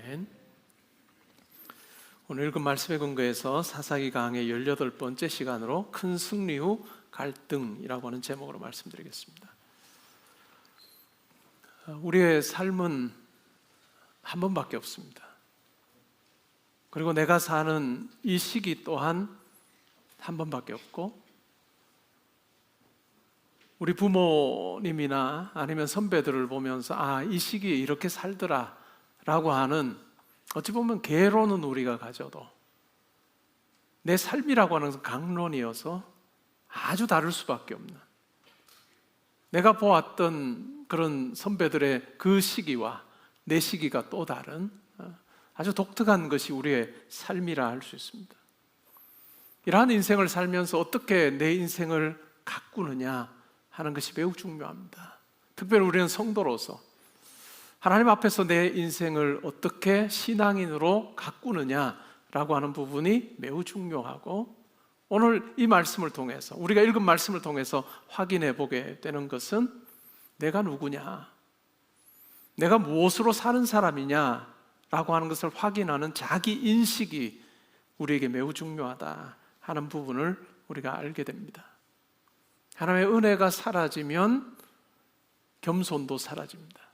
아멘. 오늘 읽은 말씀의 근거에서 사사기 강의 18번째 시간으로 큰 승리 후 갈등이라고 하는 제목으로 말씀드리겠습니다. 우리의 삶은 한 번밖에 없습니다. 그리고 내가 사는 이 시기 또한 한 번밖에 없고, 우리 부모님이나 아니면 선배들을 보면서 이 시기에 이렇게 살더라 라고 하는, 어찌 보면 개론은 우리가 가져도 내 삶이라고 하는 것은 강론이어서 아주 다를 수밖에 없는, 내가 보았던 그런 선배들의 그 시기와 내 시기가 또 다른 아주 독특한 것이 우리의 삶이라 할 수 있습니다. 이러한 인생을 살면서 어떻게 내 인생을 가꾸느냐 하는 것이 매우 중요합니다. 특별히 우리는 성도로서 하나님 앞에서 내 인생을 어떻게 신앙인으로 가꾸느냐라고 하는 부분이 매우 중요하고, 오늘 이 말씀을 통해서, 우리가 읽은 말씀을 통해서 확인해 보게 되는 것은 내가 누구냐, 내가 무엇으로 사는 사람이냐라고 하는 것을 확인하는 자기 인식이 우리에게 매우 중요하다 하는 부분을 우리가 알게 됩니다. 하나님의 은혜가 사라지면 겸손도 사라집니다.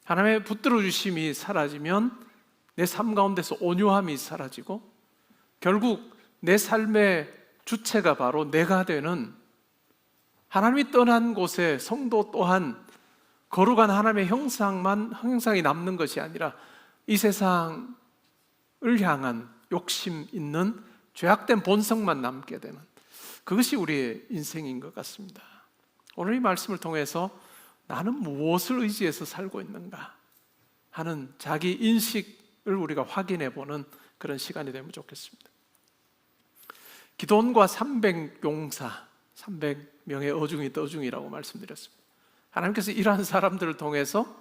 하나님의 붙들어 주심이 사라지면 내 삶 가운데서 온유함이 사라지고, 결국 내 삶의 주체가 바로 내가 되는, 하나님이 떠난 곳에 성도 또한 거룩한 하나님의 형상이 남는 것이 아니라 이 세상을 향한 욕심 있는 죄악된 본성만 남게 되는, 그것이 우리의 인생인 것 같습니다. 오늘 이 말씀을 통해서 나는 무엇을 의지해서 살고 있는가 하는 자기 인식을 우리가 확인해 보는 그런 시간이 되면 좋겠습니다. 기드온과 300용사, 300명의 어중이 떠중이라고 말씀드렸습니다. 하나님께서 이러한 사람들을 통해서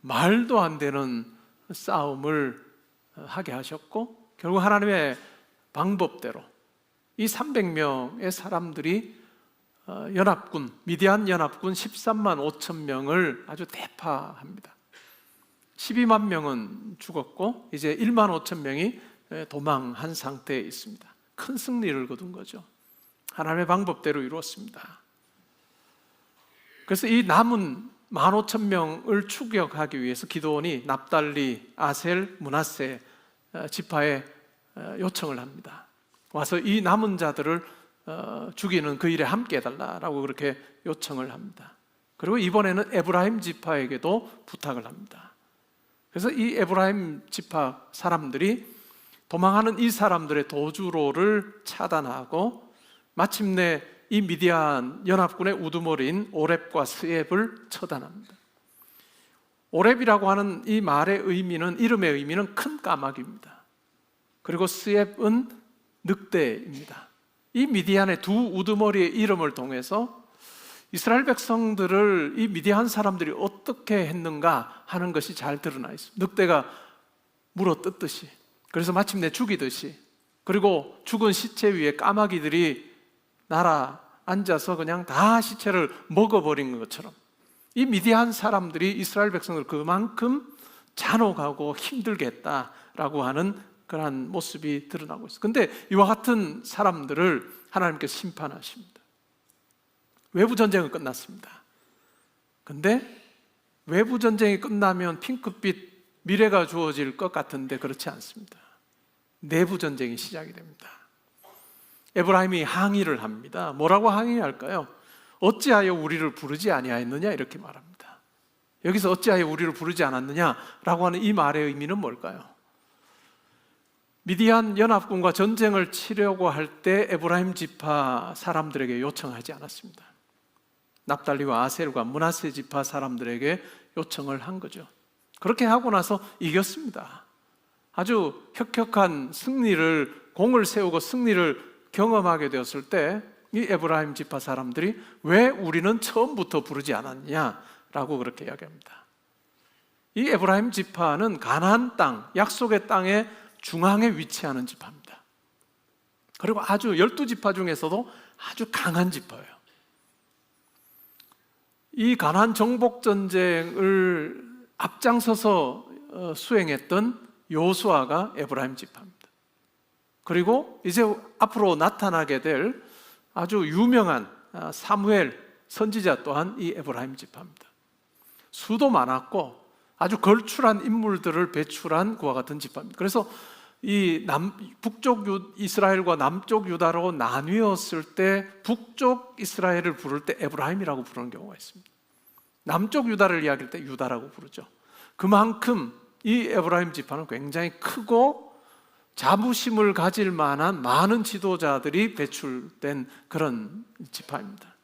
말도 안 되는 싸움을 하게 하셨고, 결국 하나님의 방법대로 이 300명의 사람들이 연합군, 미디안 연합군 13만 5천 명을 아주 대파합니다. 12만 명은 죽었고 이제 1만 5천 명이 도망한 상태에 있습니다. 큰 승리를 거둔 거죠. 하나님의 방법대로 이루었습니다. 그래서 이 남은 1만 5천 명을 추격하기 위해서 기드온이 납달리, 아셀, 므낫세 지파에 요청을 합니다. 와서 이 남은 자들을 죽이는 그 일에 함께 해달라고 그렇게 요청을 합니다. 그리고 이번에는 에브라임 지파에게도 부탁을 합니다. 그래서 이 에브라임 지파 사람들이 도망하는 이 사람들의 도주로를 차단하고, 마침내 이 미디안 연합군의 우두머리인 오렙과 스엡을 처단합니다. 오렙이라고 하는 이 말의 의미는, 이름의 의미는 큰 까마귀입니다. 그리고 스엡은 늑대입니다. 이 미디안의 두 우두머리의 이름을 통해서 이스라엘 백성들을 이 미디안 사람들이 어떻게 했는가 하는 것이 잘 드러나 있습니다. 늑대가 물어 뜯듯이, 그래서 마침내 죽이듯이, 그리고 죽은 시체 위에 까마귀들이 날아 앉아서 그냥 다 시체를 먹어버린 것처럼 이 미디안 사람들이 이스라엘 백성을 그만큼 잔혹하고 힘들게 했다라고 하는 그러한 모습이 드러나고 있어요. 그런데 이와 같은 사람들을 하나님께서 심판하십니다. 외부 전쟁은 끝났습니다. 그런데 외부 전쟁이 끝나면 핑크빛 미래가 주어질 것 같은데 그렇지 않습니다. 내부 전쟁이 시작이 됩니다. 에브라임이 항의를 합니다. 뭐라고 항의할까요? 어찌하여 우리를 부르지 아니하였느냐 이렇게 말합니다. 여기서 어찌하여 우리를 부르지 않았느냐라고 하는 이 말의 의미는 뭘까요? 미디안 연합군과 전쟁을 치려고 할 때 에브라임 지파 사람들에게 요청하지 않았습니다. 납달리와 아셀과 므낫세 지파 사람들에게 요청을 한 거죠. 그렇게 하고 나서 이겼습니다. 아주 혁혁한 승리를, 공을 세우고 승리를 경험하게 되었을 때 이 에브라임 지파 사람들이 왜 우리는 처음부터 부르지 않았냐라고 그렇게 이야기합니다. 이 에브라임 지파는 가나안 땅, 약속의 땅의 중앙에 위치하는 지파입니다. 그리고 아주 12지파 중에서도 아주 강한 지파예요. 이 가나안 정복 전쟁을 앞장서서 수행했던 요수아가 에브라임 지파입니다. 그리고 이제 앞으로 나타나게 될 아주 유명한 사무엘 선지자 또한 이 에브라임 지파입니다. 수도 많았고 아주 걸출한 인물들을 배출한 그와 같은 지파입니다. 그래서 이 북쪽 이스라엘과 남쪽 유다로 나뉘었을 때 북쪽 이스라엘을 부를 때 에브라임이라고 부르는 경우가 있습니다. 남쪽 유다를 이야기할 때 유다라고 부르죠. 그만큼 이 에브라임 지파는 굉장히 크고 자부심을 가질 만한 많은 지도자들이 배출된 그런 지파입니다.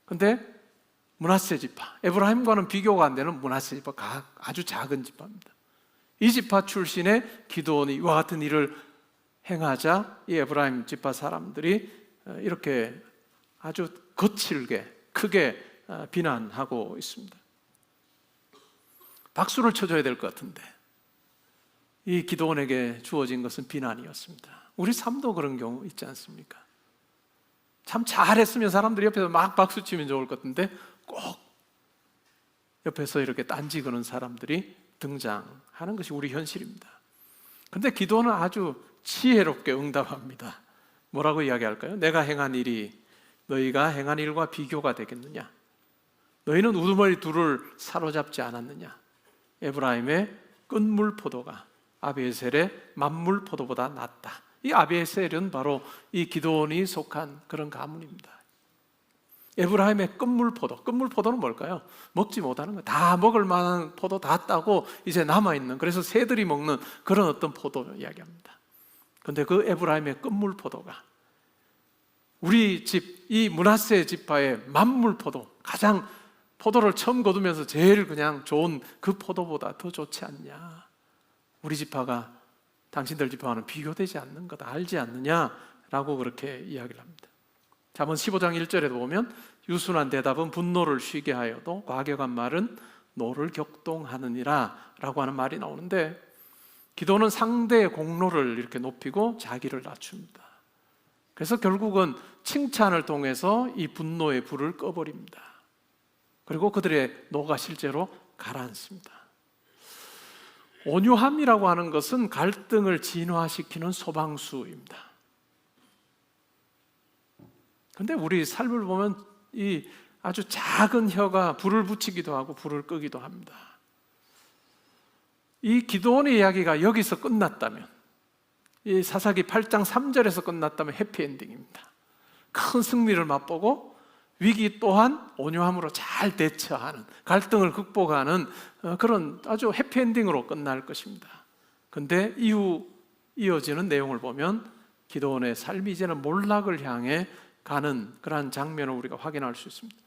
그런데 므낫세 지파, 에브라임과는 비교가 안 되는 므낫세 지파가 아주 작은 지파입니다. 이 지파 출신의 기드온이 이와 같은 일을 행하자 이 에브라임 지파 사람들이 이렇게 아주 거칠게 크게 비난하고 있습니다. 박수를 쳐줘야 될 것 같은데 이 기드온에게 주어진 것은 비난이었습니다. 우리 삶도 그런 경우 있지 않습니까? 참 잘했으면 사람들이 옆에서 막 박수 치면 좋을 것 같은데 꼭 옆에서 이렇게 딴지 거는 사람들이 등장하는 것이 우리 현실입니다. 그런데 기도는 아주 지혜롭게 응답합니다. 뭐라고 이야기할까요? 내가 행한 일이 너희가 행한 일과 비교가 되겠느냐? 너희는 우두머리 둘을 사로잡지 않았느냐? 에브라임의 끝물 포도가 아비에셀의 만물 포도보다 낫다. 이 아비에셀은 바로 이 기드온이 속한 그런 가문입니다. 에브라임의 끝물 포도는 뭘까요? 먹지 못하는 거, 다 먹을 만한 포도 다 따고 이제 남아있는, 그래서 새들이 먹는 그런 어떤 포도 이야기합니다. 그런데 그 에브라임의 끝물 포도가 우리 집, 이 므낫세 지파의 만물 포도, 가장 포도를 처음 거두면서 제일 그냥 좋은 그 포도보다 더 좋지 않냐? 우리 지파가 당신들 지파와는 비교되지 않는 거다, 알지 않느냐라고 그렇게 이야기를 합니다. 잠언 15장 1절에도 보면 유순한 대답은 분노를 쉬게 하여도 과격한 말은 노를 격동하느니라 라고 하는 말이 나오는데, 기도는 상대의 공로를 이렇게 높이고 자기를 낮춥니다. 그래서 결국은 칭찬을 통해서 이 분노의 불을 꺼버립니다. 그리고 그들의 노가 실제로 가라앉습니다. 온유함이라고 하는 것은 갈등을 진화시키는 소방수입니다. 그런데 우리 삶을 보면 이 아주 작은 혀가 불을 붙이기도 하고 불을 끄기도 합니다. 이 기드온의 이야기가 여기서 끝났다면, 이 사사기 8장 3절에서 끝났다면 해피엔딩입니다. 큰 승리를 맛보고 위기 또한 온유함으로 잘 대처하는, 갈등을 극복하는 그런 아주 해피엔딩으로 끝날 것입니다. 그런데 이후 이어지는 내용을 보면 기드온의 삶이 이제는 몰락을 향해 가는 그러한 장면을 우리가 확인할 수 있습니다.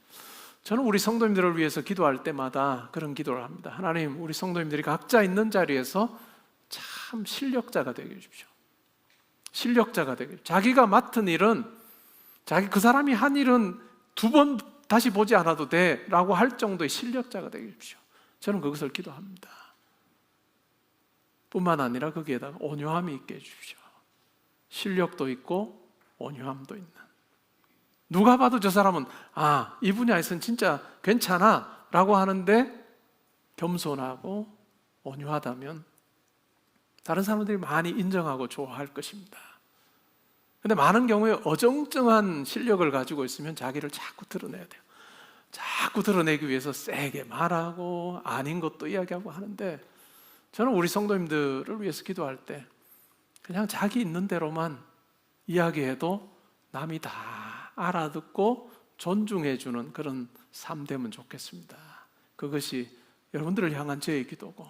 저는 우리 성도님들을 위해서 기도할 때마다 그런 기도를 합니다. 하나님, 우리 성도님들이 각자 있는 자리에서 참 실력자가 되게 해주십시오. 실력자가 되게, 자기가 맡은 일은, 그 사람이 한 일은 두 번 다시 보지 않아도 돼 라고 할 정도의 실력자가 되게 해주십시오. 저는 그것을 기도합니다. 뿐만 아니라 거기에다가 온유함이 있게 해주십시오. 실력도 있고 온유함도 있는, 누가 봐도 저 사람은 이 분야에서는 진짜 괜찮아 라고 하는데 겸손하고 온유하다면 다른 사람들이 많이 인정하고 좋아할 것입니다. 그런데 많은 경우에 어정쩡한 실력을 가지고 있으면 자기를 자꾸 드러내야 돼요. 자꾸 드러내기 위해서 세게 말하고 아닌 것도 이야기하고 하는데, 저는 우리 성도님들을 위해서 기도할 때 그냥 자기 있는 대로만 이야기해도 남이 다 알아듣고 존중해주는 그런 삶 되면 좋겠습니다. 그것이 여러분들을 향한 저의 기도고,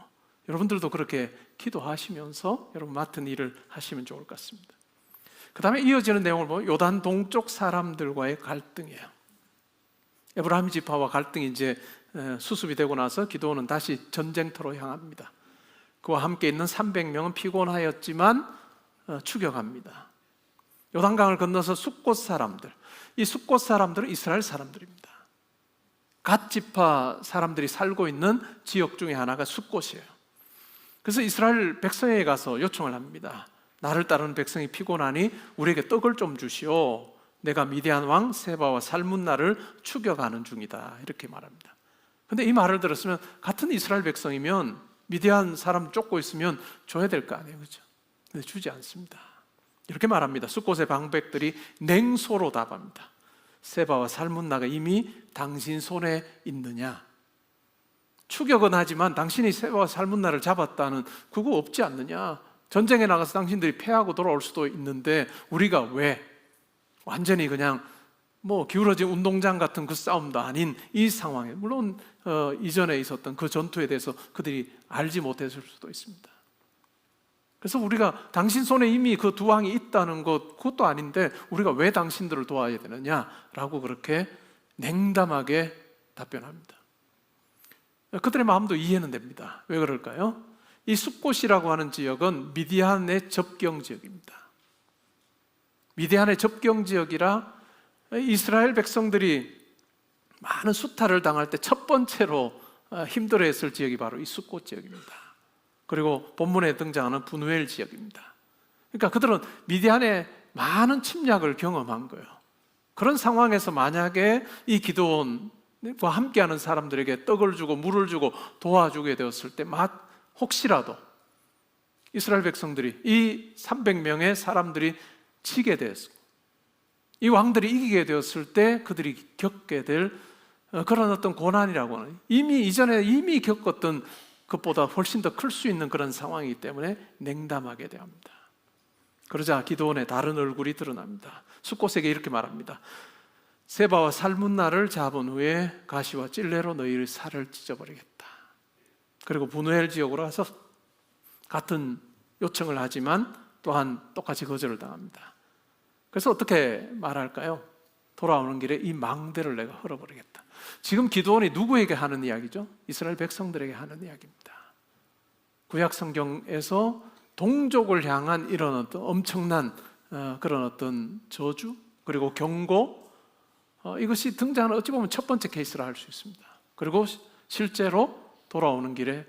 여러분들도 그렇게 기도하시면서 여러분 맡은 일을 하시면 좋을 것 같습니다. 그 다음에 이어지는 내용을 보면 요단 동쪽 사람들과의 갈등이에요. 에브라임 지파와 갈등이 이제 수습이 되고 나서 기드온은 다시 전쟁터로 향합니다. 그와 함께 있는 300명은 피곤하였지만 추격합니다. 요단강을 건너서 숫곳 사람들, 이 숫곳 사람들은 이스라엘 사람들입니다. 갓 지파 사람들이 살고 있는 지역 중에 하나가 숫곳이에요. 그래서 이스라엘 백성에게 가서 요청을 합니다. 나를 따르는 백성이 피곤하니 우리에게 떡을 좀 주시오. 내가 미디안 왕 세바와 살문나를 추격하는 중이다. 이렇게 말합니다. 그런데 이 말을 들었으면 같은 이스라엘 백성이면 미디안 사람 쫓고 있으면 줘야 될 거 아니에요, 그렇죠? 근데 주지 않습니다. 이렇게 말합니다. 숫곳의 방백들이 냉소로 답합니다. 세바와 살문나가 이미 당신 손에 있느냐? 추격은 하지만 당신이 세바와 살문나를 잡았다는 그거 없지 않느냐? 전쟁에 나가서 당신들이 패하고 돌아올 수도 있는데 우리가 왜 완전히 그냥 기울어진 운동장 같은 그 싸움도 아닌 이 상황에, 물론 이전에 있었던 그 전투에 대해서 그들이 알지 못했을 수도 있습니다. 그래서 우리가 당신 손에 이미 그 두 왕이 있다는 것, 그것도 아닌데 우리가 왜 당신들을 도와야 되느냐라고 그렇게 냉담하게 답변합니다. 그들의 마음도 이해는 됩니다. 왜 그럴까요? 이 숫곳이라고 하는 지역은 미디안의 접경 지역입니다. 미디안의 접경 지역이라 이스라엘 백성들이 많은 수탈을 당할 때 첫 번째로 힘들어했을 지역이 바로 이 숫곳 지역입니다. 그리고 본문에 등장하는 분우엘 지역입니다. 그러니까 그들은 미디안의 많은 침략을 경험한 거예요. 그런 상황에서 만약에 이 기드온과 함께하는 사람들에게 떡을 주고 물을 주고 도와주게 되었을 때 혹시라도 이스라엘 백성들이 이 300명의 사람들이 지게 되었습니다. 이 왕들이 이기게 되었을 때 그들이 겪게 될 그런 어떤 고난이라고 하는, 이전에 겪었던 것보다 훨씬 더 클 수 있는 그런 상황이기 때문에 냉담하게 대합니다. 그러자 기드온의 다른 얼굴이 드러납니다. 숫곳에게 이렇게 말합니다. 세바와 살문나를 잡은 후에 가시와 찔레로 너희의 살을 찢어버리겠다. 그리고 분우엘 지역으로 가서 같은 요청을 하지만 또한 똑같이 거절을 당합니다. 그래서 어떻게 말할까요? 돌아오는 길에 이 망대를 내가 헐어버리겠다. 지금 기드온이 누구에게 하는 이야기죠? 이스라엘 백성들에게 하는 이야기입니다. 구약 성경에서 동족을 향한 이런 어떤 엄청난 그런 어떤 저주 그리고 경고, 이것이 등장하는 어찌 보면 첫 번째 케이스라 할 수 있습니다. 그리고 실제로 돌아오는 길에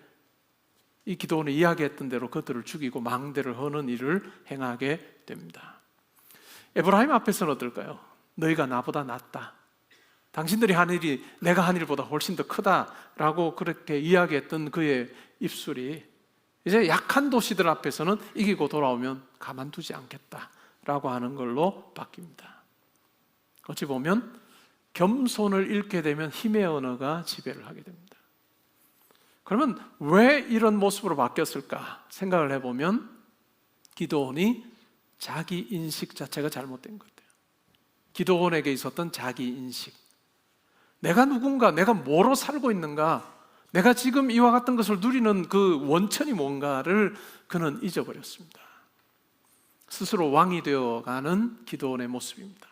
이 기드온이 이야기했던 대로 그들을 죽이고 망대를 허는 일을 행하게 됩니다. 에브라임 앞에서는 어떨까요? 너희가 나보다 낫다. 당신들이 한 일이 내가 한 일보다 훨씬 더 크다라고 그렇게 이야기했던 그의 입술이 이제 약한 도시들 앞에서는 이기고 돌아오면 가만두지 않겠다라고 하는 걸로 바뀝니다. 어찌 보면 겸손을 잃게 되면 힘의 언어가 지배를 하게 됩니다. 그러면 왜 이런 모습으로 바뀌었을까 생각을 해보면 기드온이 자기 인식 자체가 잘못된 것 같아요. 기드온에게 있었던 자기 인식, 내가 누군가, 내가 뭐로 살고 있는가, 내가 지금 이와 같은 것을 누리는 그 원천이 뭔가를 그는 잊어버렸습니다. 스스로 왕이 되어가는 기드온의 모습입니다.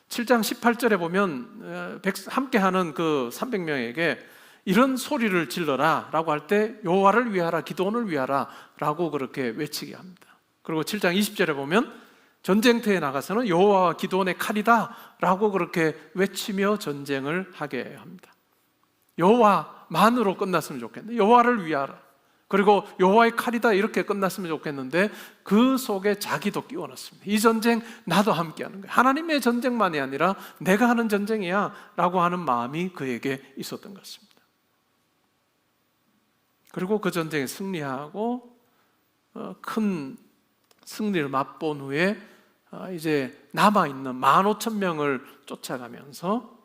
7장 18절에 보면 함께하는 그 300명에게 이런 소리를 질러라 라고 할 때 여호와를 위하라, 기드온을 위하라 라고 그렇게 외치게 합니다. 그리고 7장 20절에 보면 전쟁터에 나가서는 여호와와 기드온의 칼이다 라고 그렇게 외치며 전쟁을 하게 합니다. 여호와만으로 끝났으면 좋겠는데 여호와를 위하라, 그리고 여호와의 칼이다 이렇게 끝났으면 좋겠는데 그 속에 자기도 끼워 넣습니다. 이 전쟁 나도 함께 하는 거야. 하나님의 전쟁만이 아니라 내가 하는 전쟁이야 라고 하는 마음이 그에게 있었던 것 같습니다. 그리고 그 전쟁에 승리하고 큰 승리를 맛본 후에 이제 남아있는 15,000명을 쫓아가면서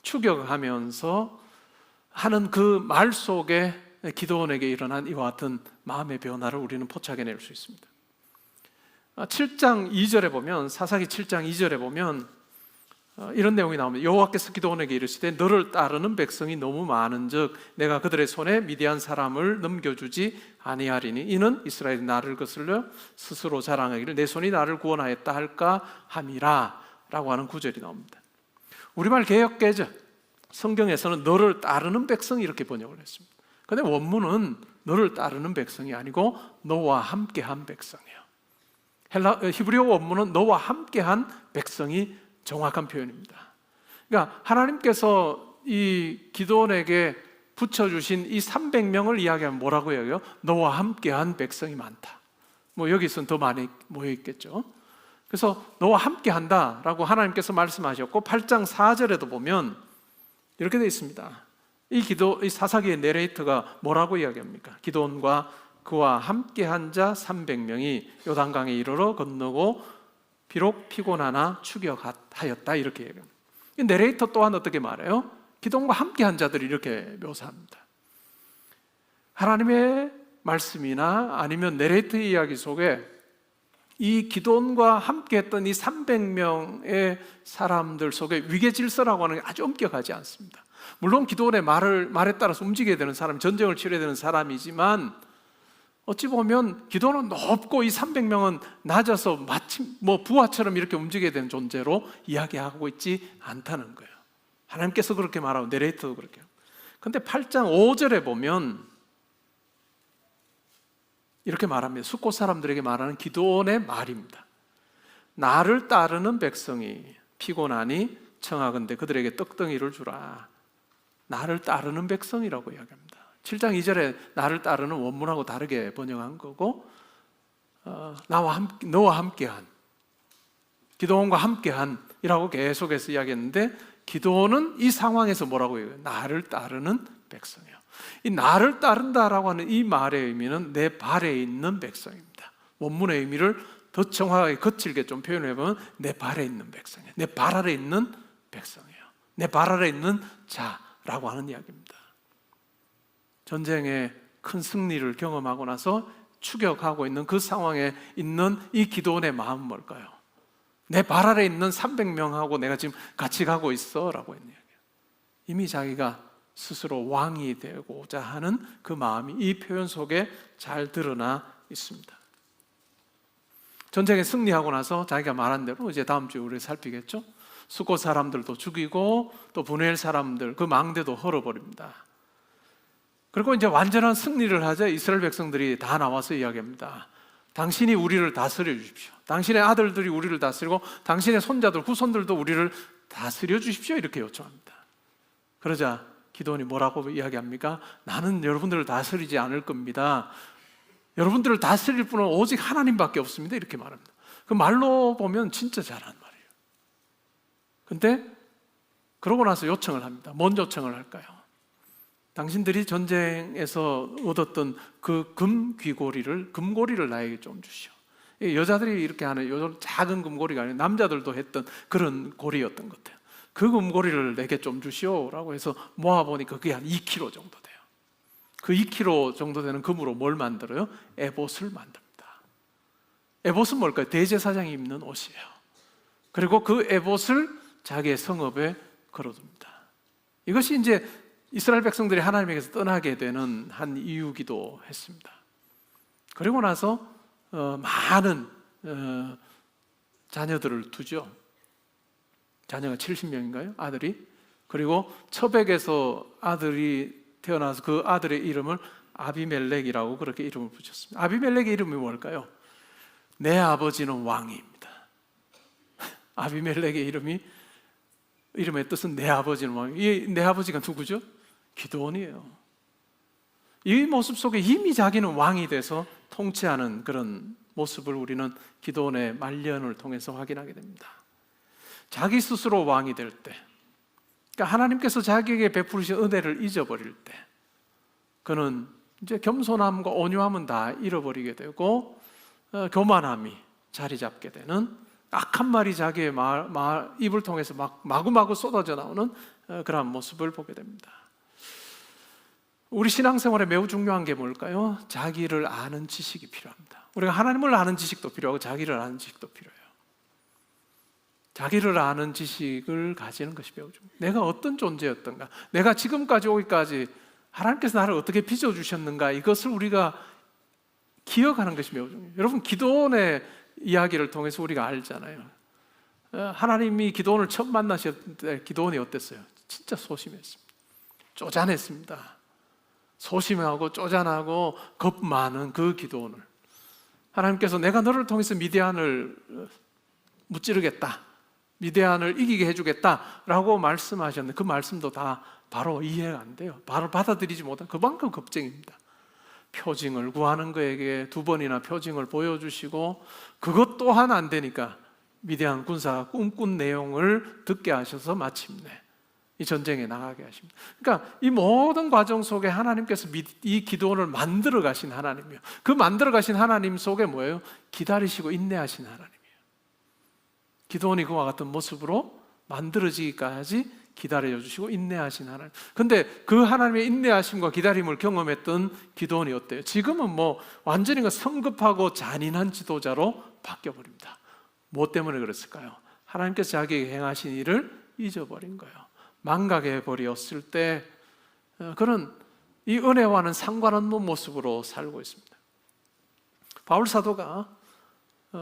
추격하면서 하는 그 말 속에 기드온에게 일어난 이와 같은 마음의 변화를 우리는 포착해낼 수 있습니다. 7장 2절에 보면, 사사기 7장 2절에 보면 이런 내용이 나옵니다. 여호와께서 기드온에게 이르시되 너를 따르는 백성이 너무 많은즉 내가 그들의 손에 미디안 사람을 넘겨주지 아니하리니 이는 이스라엘이 나를 거슬려 스스로 자랑하기를 내 손이 나를 구원하였다 할까 함이라 라고 하는 구절이 나옵니다. 우리말 개역개정 성경에서는 너를 따르는 백성이 이렇게 번역을 했습니다. 그런데 원문은 너를 따르는 백성이 아니고 너와 함께한 백성이에요. 히브리어 원문은 너와 함께한 백성이 정확한 표현입니다. 그러니까 하나님께서 이 기드온에게 붙여주신 이 300명을 이야기하면 뭐라고 해요? 너와 함께한 백성이 많다. 여기서는 더 많이 모여있겠죠. 그래서 너와 함께한다 라고 하나님께서 말씀하셨고 8장 4절에도 보면 이렇게 되어 있습니다. 이 사사기의 내레이터가 뭐라고 이야기합니까? 기드온과 그와 함께한 자 300명이 요단강에 이르러 건너고 비록 피곤하나 추격하였다, 이렇게 얘기합니다. 이 내레이터 또한 어떻게 말해요? 기드온과 함께한 자들이 이렇게 묘사합니다. 하나님의 말씀이나 아니면 내레이터의 이야기 속에 이 기드온과 함께했던 이 300명의 사람들 속에 위계질서라고 하는 게 아주 엄격하지 않습니다. 물론 기드온의 말에 따라서 움직여야 되는 사람, 전쟁을 치러야 되는 사람이지만 어찌 보면 기드온은 높고 이 300명은 낮아서 마치 부하처럼 이렇게 움직여야 되는 존재로 이야기하고 있지 않다는 거예요. 하나님께서 그렇게 말하고 내레이터도 그렇게 해요. 그런데 8장 5절에 보면 이렇게 말합니다. 숫곳 사람들에게 말하는 기드온의 말입니다. 나를 따르는 백성이 피곤하니 청하건대 그들에게 떡덩이를 주라. 나를 따르는 백성이라고 이야기합니다. 7장 2절에 나를 따르는 원문하고 다르게 번역한 거고, 너와 함께한, 기드온과 함께한 이라고 계속해서 이야기했는데, 기드온은 이 상황에서 뭐라고 얘기해요? 나를 따르는 백성이에요. 이 나를 따른다라고 하는 이 말의 의미는 내 발에 있는 백성입니다. 원문의 의미를 더 정확하게 거칠게 좀 표현해보면 내 발에 있는 백성이에요. 내 발 아래 있는 백성이에요. 내 발 아래 있는 자라고 하는 이야기입니다. 전쟁에 큰 승리를 경험하고 나서 추격하고 있는 그 상황에 있는 이 기드온의 마음은 뭘까요? 내 발 아래 있는 300명하고 내가 지금 같이 가고 있어 라고 했는 이야기예요. 이미 자기가 스스로 왕이 되고자 하는 그 마음이 이 표현 속에 잘 드러나 있습니다. 전쟁에 승리하고 나서 자기가 말한 대로 이제 다음 주에 우리 살피겠죠? 숫곳 사람들도 죽이고 또 분해엘 사람들 그 망대도 헐어버립니다. 그리고 이제 완전한 승리를 하자 이스라엘 백성들이 다 나와서 이야기합니다. 당신이 우리를 다스려 주십시오. 당신의 아들들이 우리를 다스리고 당신의 손자들, 후손들도 우리를 다스려 주십시오. 이렇게 요청합니다. 그러자 기드온이 뭐라고 이야기합니까? 나는 여러분들을 다스리지 않을 겁니다. 여러분들을 다스릴 분은 오직 하나님밖에 없습니다. 이렇게 말합니다. 그 말로 보면 진짜 잘하는 말이에요. 근데 그러고 나서 요청을 합니다. 뭔 요청을 할까요? 당신들이 전쟁에서 얻었던 그 금고리를 나에게 좀 주시오. 여자들이 이렇게 하는 요 작은 금고리가 아니라 남자들도 했던 그런 고리였던 것 같아요. 그 금고리를 내게 좀 주시오라고 해서 모아보니까 그게 한 2kg 정도 돼요. 그 2kg 정도 되는 금으로 뭘 만들어요? 에봇을 만듭니다. 에봇은 뭘까요? 대제사장이 입는 옷이에요. 그리고 그 에봇을 자기의 성읍에 걸어둡니다. 이것이 이제 이스라엘 백성들이 하나님에게서 떠나게 되는 한 이유기도 했습니다. 그리고 나서 많은 자녀들을 두죠. 자녀가 70명인가요? 아들이. 그리고 처백에서 아들이 태어나서 그 아들의 이름을 아비멜렉이라고 그렇게 이름을 붙였습니다. 아비멜렉의 이름이 뭘까요? 내 아버지는 왕입니다. 아비멜렉의 이름의 뜻은 내 아버지는 왕. 이 내 아버지가 누구죠? 기드온이에요. 이 모습 속에 이미 자기는 왕이 돼서 통치하는 그런 모습을 우리는 기드온의 말년을 통해서 확인하게 됩니다. 자기 스스로 왕이 될 때, 그러니까 하나님께서 자기에게 베푸신 은혜를 잊어버릴 때, 그는 이제 겸손함과 온유함은 다 잃어버리게 되고 교만함이 자리 잡게 되는, 악한 말이 자기의 입을 통해서 마구마구 쏟아져 나오는 그러한 모습을 보게 됩니다. 우리 신앙생활에 매우 중요한 게 뭘까요? 자기를 아는 지식이 필요합니다. 우리가 하나님을 아는 지식도 필요하고 자기를 아는 지식도 필요해요. 자기를 아는 지식을 가지는 것이 매우 중요해요. 내가 어떤 존재였던가, 내가 지금까지 오기까지 하나님께서 나를 어떻게 빚어주셨는가, 이것을 우리가 기억하는 것이 매우 중요해요. 여러분, 기드온의 이야기를 통해서 우리가 알잖아요. 하나님이 기드온을 처음 만나셨을 때 기드온이 어땠어요? 진짜 소심했습니다. 쪼잔했습니다. 소심하고 쪼잔하고 겁 많은 그 기드온을 하나님께서 내가 너를 통해서 미디안을 무찌르겠다, 미디안을 이기게 해주겠다라고 말씀하셨는데 그 말씀도 다 바로 이해가 안 돼요. 바로 받아들이지 못한, 그만큼 겁쟁입니다. 표징을 구하는 그에게 2번이나 표징을 보여주시고 그것 또한 안 되니까 미디안 군사가 꿈꾼 내용을 듣게 하셔서 마침내 이 전쟁에 나가게 하십니다. 그러니까 이 모든 과정 속에 하나님께서 이 기도원을 만들어 가신 하나님이요, 그 만들어 가신 하나님 속에 뭐예요? 기다리시고 인내하신 하나님이에요. 기도원이 그와 같은 모습으로 만들어지기까지 기다려 주시고 인내하신 하나님. 근데 그 하나님의 인내하심과 기다림을 경험했던 기도원이 어때요? 지금은 뭐 완전히 성급하고 잔인한 지도자로 바뀌어 버립니다. 뭐 때문에 그랬을까요? 하나님께서 자기에게 행하신 일을 잊어버린 거예요. 망각해 버렸을 때 그런 이 은혜와는 상관없는 모습으로 살고 있습니다. 바울 사도가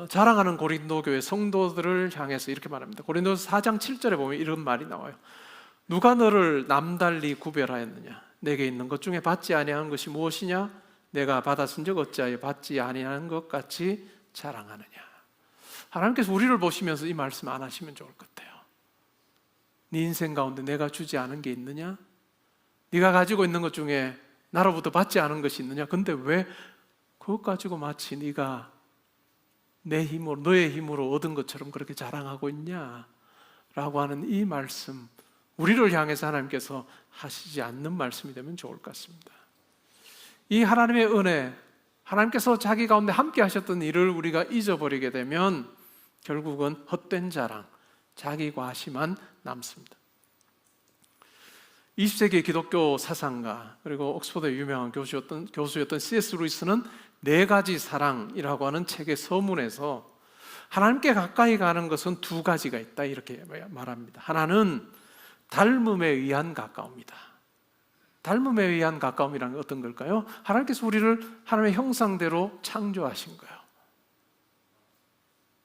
자랑하는 고린도 교회 성도들을 향해서 이렇게 말합니다. 고린도서 4장 7절에 보면 이런 말이 나와요. 누가 너를 남달리 구별하였느냐? 내게 있는 것 중에 받지 아니하는 것이 무엇이냐? 내가 받았은 적 어찌하여 받지 아니하는 것 같이 자랑하느냐? 하나님께서 우리를 보시면서 이 말씀 안 하시면 좋을 것 같아요. 네 인생 가운데 내가 주지 않은 게 있느냐? 네가 가지고 있는 것 중에 나로부터 받지 않은 것이 있느냐? 근데 왜 그것 가지고 마치 네가 내 힘으로, 너의 힘으로 얻은 것처럼 그렇게 자랑하고 있냐? 라고 하는 이 말씀, 우리를 향해서 하나님께서 하시지 않는 말씀이 되면 좋을 것 같습니다. 이 하나님의 은혜, 하나님께서 자기 가운데 함께 하셨던 일을 우리가 잊어버리게 되면 결국은 헛된 자랑, 자기 과시만 남습니다. 20세기의 기독교 사상가, 그리고 옥스퍼드의 유명한 교수였던 C.S. 루이스는 4가지 사랑이라고 하는 책의 서문에서 하나님께 가까이 가는 것은 2가지가 있다, 이렇게 말합니다. 하나는 닮음에 의한 가까움이다. 닮음에 의한 가까움이란 어떤 걸까요? 하나님께서 우리를 하나님의 형상대로 창조하신 거예요.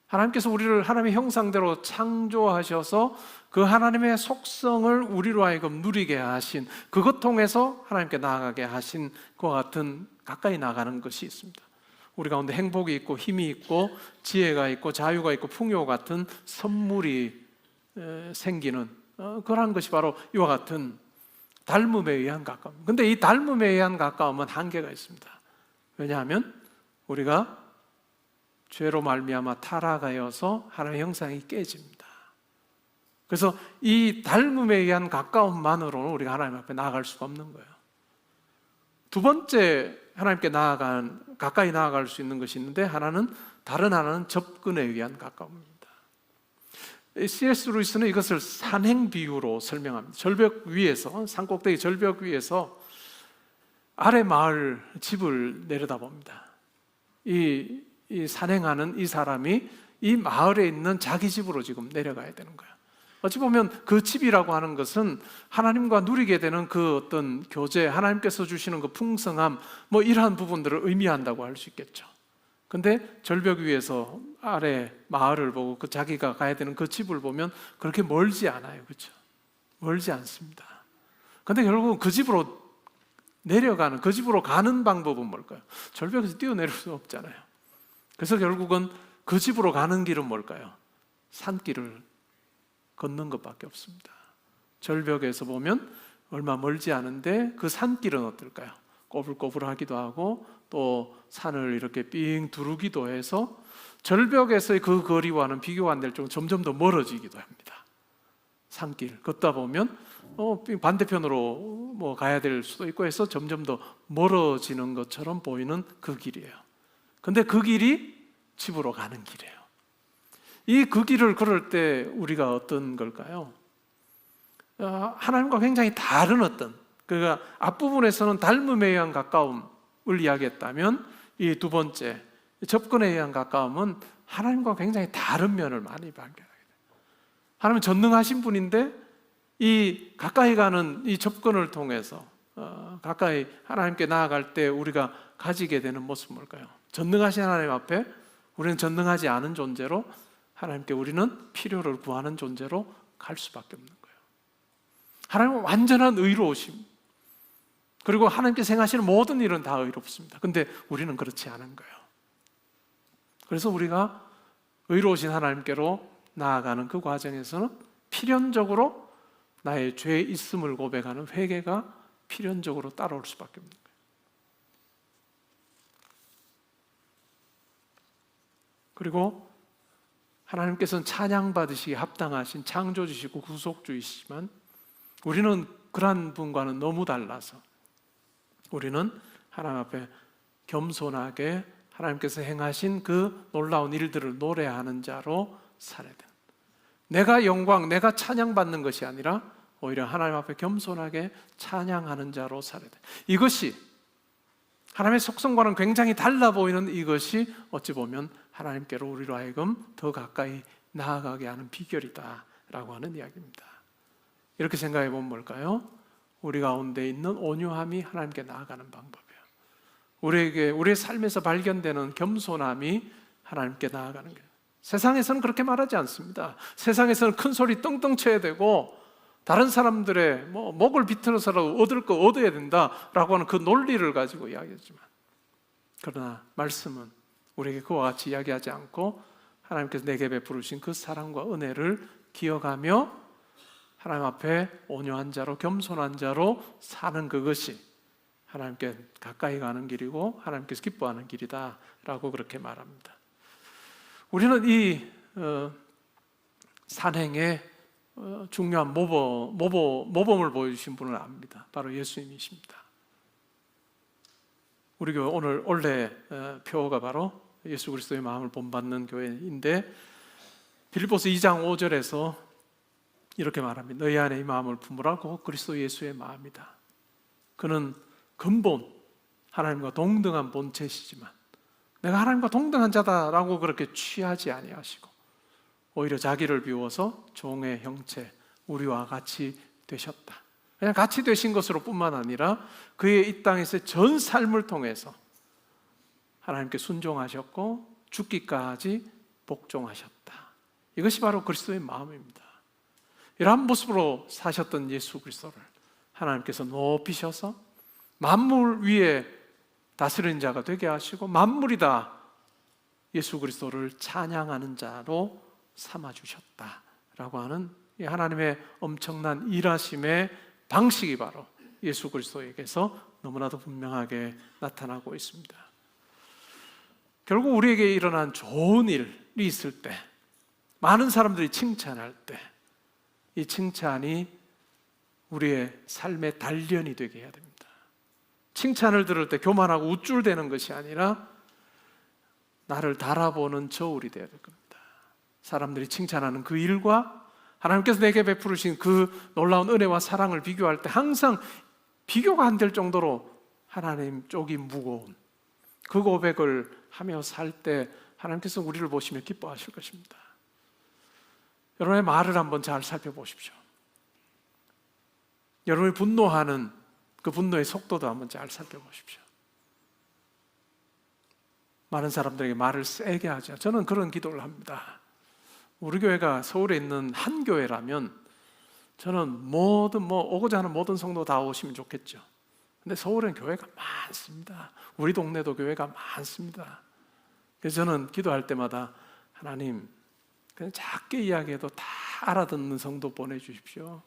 하나님께서 우리를 하나님의 형상대로 창조하셔서 그 하나님의 속성을 우리로 하여금 누리게 하신, 그것 통해서 하나님께 나아가게 하신 그와 같은 가까이 나가는 것이 있습니다. 우리 가운데 행복이 있고 힘이 있고 지혜가 있고 자유가 있고 풍요 같은 선물이 생기는 그러한 것이 바로 이와 같은 닮음에 의한 가까움. 근데 이 닮음에 의한 가까움은 한계가 있습니다. 왜냐하면 우리가 죄로 말미암아 타락하여서 하나님의 형상이 깨집니다. 그래서 이 닮음에 의한 가까움만으로는 우리가 하나님 앞에 나아갈 수가 없는 거예요. 2번째 하나님께 가까이 나아갈 수 있는 것이 있는데, 다른 하나는 접근에 의한 가까움입니다. C.S. 루이스는 이것을 산행 비유로 설명합니다. 절벽 위에서, 산꼭대기 절벽 위에서 아래 마을 집을 내려다봅니다. 이 산행하는 이 사람이 이 마을에 있는 자기 집으로 지금 내려가야 되는 거예요. 어찌 보면 그 집이라고 하는 것은 하나님과 누리게 되는 그 어떤 교제, 하나님께서 주시는 그 풍성함, 뭐 이러한 부분들을 의미한다고 할 수 있겠죠. 근데 절벽 위에서 아래 마을을 보고 그 자기가 가야 되는 그 집을 보면 그렇게 멀지 않아요. 그렇죠? 멀지 않습니다. 근데 결국은 그 집으로 내려가는, 그 집으로 가는 방법은 뭘까요? 절벽에서 뛰어내릴 수 없잖아요. 그래서 결국은 그 집으로 가는 길은 뭘까요? 산길을 걷는 것밖에 없습니다. 절벽에서 보면 얼마 멀지 않은데 그 산길은 어떨까요? 꼬불꼬불하기도 하고 또 산을 이렇게 삥 두르기도 해서 절벽에서의 그 거리와는 비교가 안 될 정도로 점점 더 멀어지기도 합니다. 산길 걷다 보면 반대편으로 뭐 가야 될 수도 있고 해서 점점 더 멀어지는 것처럼 보이는 그 길이에요. 근데 그 길이 집으로 가는 길이에요. 그 길을 걸을 때 우리가 어떤 걸까요? 하나님과 굉장히 다른 어떤, 그러니까 앞부분에서는 닮음에 의한 가까움을 이야기했다면 이 2번째 접근에 의한 가까움은 하나님과 굉장히 다른 면을 많이 발견하게 돼요. 하나님은 전능하신 분인데 이 가까이 가는 이 접근을 통해서 가까이 하나님께 나아갈 때 우리가 가지게 되는 모습은 뭘까요? 전능하신 하나님 앞에 우리는 전능하지 않은 존재로, 하나님께 우리는 필요를 구하는 존재로 갈 수밖에 없는 거예요. 하나님은 완전한 의로우심, 그리고 하나님께서 행하시는 모든 일은 다 의롭습니다. 근데 우리는 그렇지 않은 거예요. 그래서 우리가 의로우신 하나님께로 나아가는 그 과정에서는 필연적으로 나의 죄에 있음을 고백하는 회개가 필연적으로 따라올 수밖에 없는 거예요. 그리고 하나님께서는 찬양받으시기에 합당하신 창조주시고 구속주이시지만 우리는 그러한 분과는 너무 달라서 우리는 하나님 앞에 겸손하게 하나님께서 행하신 그 놀라운 일들을 노래하는 자로 살아야 돼. 내가 영광, 내가 찬양받는 것이 아니라 오히려 하나님 앞에 겸손하게 찬양하는 자로 살아야 돼. 이것이 하나님의 속성과는 굉장히 달라 보이는 이것이 어찌 보면 하나님께로 우리로 하여금 더 가까이 나아가게 하는 비결이다 라고 하는 이야기입니다. 이렇게 생각해 보면 뭘까요? 우리 가운데 있는 온유함이 하나님께 나아가는 방법이에요. 우리에게 우리의 삶에서 발견되는 겸손함이 하나님께 나아가는 거예요. 세상에서는 그렇게 말하지 않습니다. 세상에서는 큰 소리 떵떵 쳐야 되고 다른 사람들의 목을 비틀어서라도 얻을 거 얻어야 된다라고 하는 그 논리를 가지고 이야기하지만, 그러나 말씀은 우리에게 그와 같이 이야기하지 않고 하나님께서 내게 베푸신 그 사랑과 은혜를 기억하며 하나님 앞에 온유한 자로 겸손한 자로 사는 그것이 하나님께 가까이 가는 길이고 하나님께서 기뻐하는 길이다라고 그렇게 말합니다. 우리는 이 산행의 중요한 모범을 보여주신 분을 압니다. 바로 예수님이십니다. 우리 교회 오늘 원래 표어가 바로 예수 그리스도의 마음을 본받는 교회인데, 빌립보서 2장 5절에서 이렇게 말합니다. 너희 안에 이 마음을 품으라고 그리스도 예수의 마음이다. 그는 근본 하나님과 동등한 본체시지만 내가 하나님과 동등한 자다라고 그렇게 취하지 아니하시고 오히려 자기를 비워서 종의 형체, 우리와 같이 되셨다. 그냥 같이 되신 것으로 뿐만 아니라 그의 이 땅에서의 전 삶을 통해서 하나님께 순종하셨고 죽기까지 복종하셨다. 이것이 바로 그리스도의 마음입니다. 이러한 모습으로 사셨던 예수 그리스도를 하나님께서 높이셔서 만물 위에 다스리는 자가 되게 하시고 만물이 다 예수 그리스도를 찬양하는 자로 삼아주셨다라고 하는 이 하나님의 엄청난 일하심의 방식이 바로 예수 그리스도에게서 너무나도 분명하게 나타나고 있습니다. 결국 우리에게 일어난 좋은 일이 있을 때, 많은 사람들이 칭찬할 때, 이 칭찬이 우리의 삶의 단련이 되게 해야 됩니다. 칭찬을 들을 때 교만하고 우쭐대는 것이 아니라 나를 달아보는 저울이 되어야 될 겁니다. 사람들이 칭찬하는 그 일과 하나님께서 내게 베푸신 그 놀라운 은혜와 사랑을 비교할 때 항상 비교가 안 될 정도로 하나님 쪽이 무거운 그 고백을 하며 살 때 하나님께서 우리를 보시며 기뻐하실 것입니다. 여러분의 말을 한번 잘 살펴보십시오. 여러분이 분노하는 그 분노의 속도도 한번 잘 살펴보십시오. 많은 사람들에게 말을 세게 하죠. 저는 그런 기도를 합니다. 우리 교회가 서울에 있는 한 교회라면 저는 오고자 하는 모든 성도 다 오시면 좋겠죠. 근데 서울엔 교회가 많습니다. 우리 동네도 교회가 많습니다. 그래서 저는 기도할 때마다 하나님, 그냥 작게 이야기해도 다 알아듣는 성도 보내주십시오.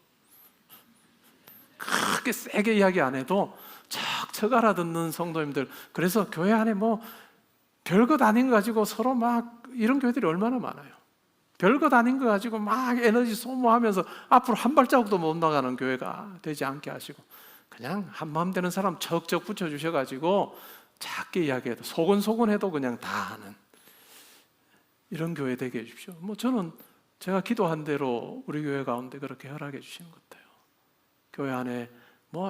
크게 세게 이야기 안 해도 척척 알아듣는 성도님들. 그래서 교회 안에 별것 아닌 거 가지고 서로 이런 교회들이 얼마나 많아요. 별것 아닌 거 가지고 에너지 소모하면서 앞으로 한 발자국도 못 나가는 교회가 되지 않게 하시고, 그냥 한마음 되는 사람 척척 붙여주셔가지고 작게 이야기해도 소곤소곤 해도 그냥 다 하는 이런 교회 되게 해주십시오. 저는 제가 기도한 대로 우리 교회 가운데 그렇게 허락해 주시는 것 같아요. 교회 안에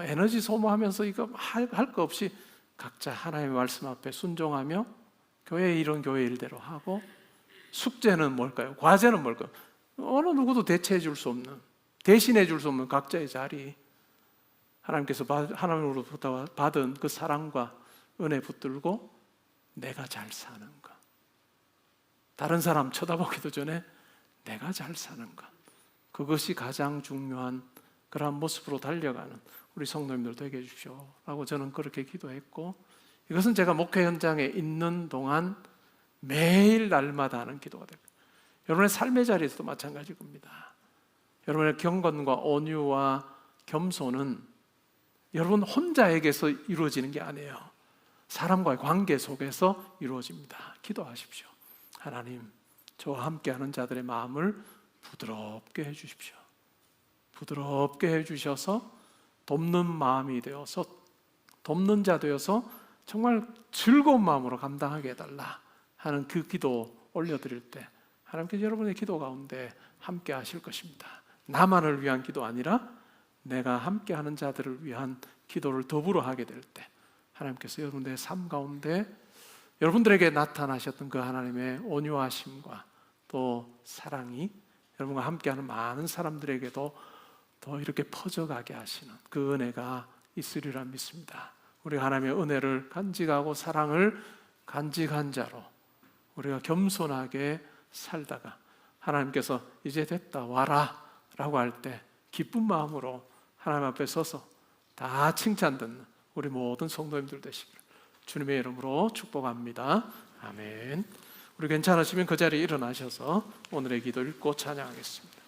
에너지 소모하면서 이거 할 거 없이 각자 하나님의 말씀 앞에 순종하며 교회 이런 교회 일대로 하고, 숙제는 뭘까요? 과제는 뭘까요? 어느 누구도 대체해 줄 수 없는, 대신해 줄 수 없는 각자의 자리, 하나님께서 하나님으로부터 받은 그 사랑과 은혜 붙들고 내가 잘 사는 것, 다른 사람 쳐다보기도 전에 내가 잘 사는 것, 그것이 가장 중요한 그러한 모습으로 달려가는 우리 성도님들 되게 해주십시오 라고 저는 그렇게 기도했고, 이것은 제가 목회 현장에 있는 동안 매일 날마다 하는 기도가 됩니다. 여러분의 삶의 자리에서도 마찬가지일 겁니다. 여러분의 경건과 온유와 겸손은 여러분 혼자에게서 이루어지는 게 아니에요. 사람과의 관계 속에서 이루어집니다. 기도하십시오. 하나님, 저와 함께하는 자들의 마음을 부드럽게 해주십시오. 부드럽게 해주셔서 돕는 마음이 되어서, 돕는 자 되어서 정말 즐거운 마음으로 감당하게 해달라 하는 그 기도 올려드릴 때 하나님께서 여러분의 기도 가운데 함께 하실 것입니다. 나만을 위한 기도 아니라 내가 함께 하는 자들을 위한 기도를 더불어 하게 될 때 하나님께서 여러분들의 삶 가운데 여러분들에게 나타나셨던 그 하나님의 온유하심과 또 사랑이 여러분과 함께하는 많은 사람들에게도 더 이렇게 퍼져가게 하시는 그 은혜가 있으리라 믿습니다. 우리가 하나님의 은혜를 간직하고 사랑을 간직한 자로 우리가 겸손하게 살다가 하나님께서 이제 됐다 와라 라고 할 때 기쁜 마음으로 하나님 앞에 서서 다 칭찬 듣는 우리 모든 성도님들 되시기를 주님의 이름으로 축복합니다. 아멘. 우리 괜찮으시면 그 자리에 일어나셔서 오늘의 기도 읽고 찬양하겠습니다.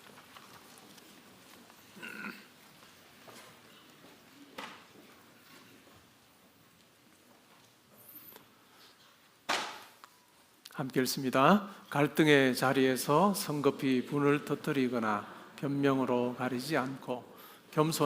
함께 읽습니다. 갈등의 자리에서 성급히 분을 터뜨리거나 변명으로 가리지 않고 겸손